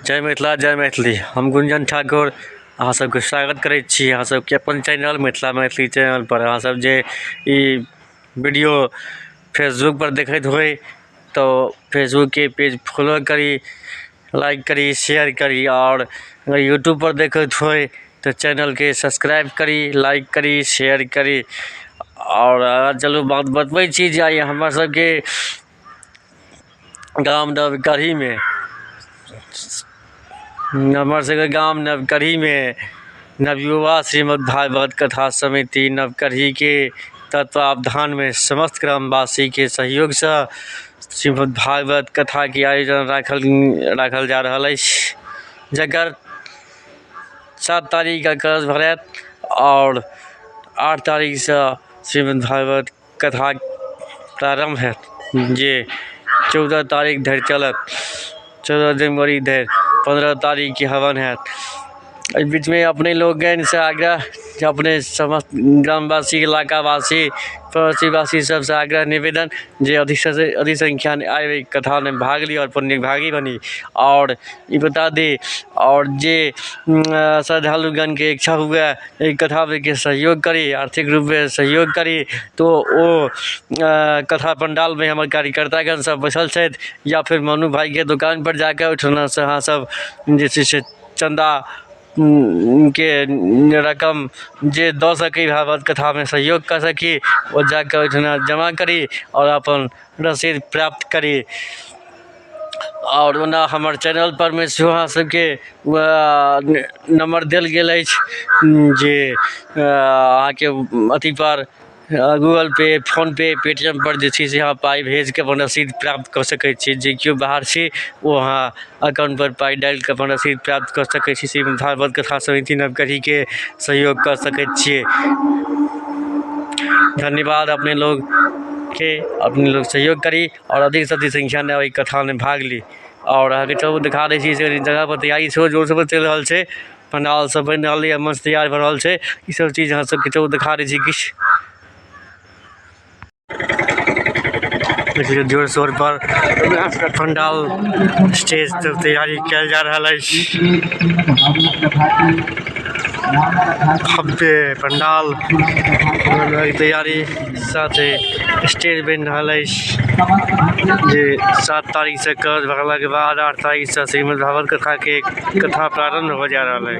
जय मिथिला जय मैथिली। हम गुंजन ठाकुर अहाँ सबके स्वागत करैत छी अहाँ सबके अपन चैनल मिथिला मैथिली चैनल पर। अहाँ सब जे ई वीडियो फेसबुक पर देखैत होइ तो फेसबुक के पेज फॉलो करी, लाइक करी, शेयर करी। और अगर यूट्यूब पर देखैत होइ तो चैनल के सब्सक्राइब करी, लाइक करी, शेयर करी। और चलू बात बतबै छी जे आइ हमर सबके गाम नवकरह में हमारे सबके गांव नवकरह में नवयुवा श्रीमद् भागवत कथा समिति नवकरह के तत्वावधान में समस्त ग्रामवासी के सहयोग से श्रीमद् भागवत कथा के आयोजन राखल जा रहा है। जकर 7 तारीख का कलश भरत और 8 तारीख से श्रीमद् भागवत कथा प्रारंभ है जे 14 तारीख धरि चलत। 14 जनवरी धरि 15 तारीख की हवन है। इस बीच में अपने लोग से आग्रह, अपने समस्त ग्रामवासी, इलाकावासी, पड़ोसीवासी सबसे आग्रह निवेदन जे अधिक से अधिक संख्या में आए कथा में भाग ली और पुण्य भागी बनी। और ये बता दे और जे श्रद्धालुगण के इच्छा हुआ एक कथा के सहयोग करी, आर्थिक रूप में सहयोग करी तो वो कथा पंडाल में हमारे कार्यकर्तागण सब बैठल छे या फिर मनु भाई के दुकान पर जाकर उठना से हाँ सब जैसे से चंदा के रकम जे दो सकी भागवत कथा में सहयोग कर सकी वो जाकर उठना जमा करी और अपन रसीद प्राप्त करी। और ओना हमारे चैनल पर में अहाँ सबके नंबर दिल गेल जे अहाँ के अथी पर गूगल पे, फोन पे, पेटीएम पर जे से यहाँ पाई भेज के अपन रसीद प्राप्त कर सके छी। जे क्यों बाहर से वो हाँ अकाउंट पर पाई डाल के अपन रसीद प्राप्त कर सके छी। श्रीमद् भागवत कथा समिति नवकरह के सहयोग कर सके छी। धन्यवाद अपने लोग के, अपने लोग सहयोग करी और अधिक से अधिक संख्या में कथा में भाग ली। और आगे चलो दिखा दी छी जगह पर तैयारी से जोर से चल रहा है, पंडाल सब बन रहा है, मंच तैयार भ रहा है। ये सब चीज अहाँ सबके चलो दिखा दी छी किछ जोर शोर पर पंडाल स्टेज तक तैयारी कल जा रहा है। भव्य पंडाल तैयारी साथ स्टेज बन रहा है जे 7 तारीख से कलश भरला के बाद 8 तारीख से श्रीमद् भागवत कथा के कथा प्रारंभ हो जा रहा है।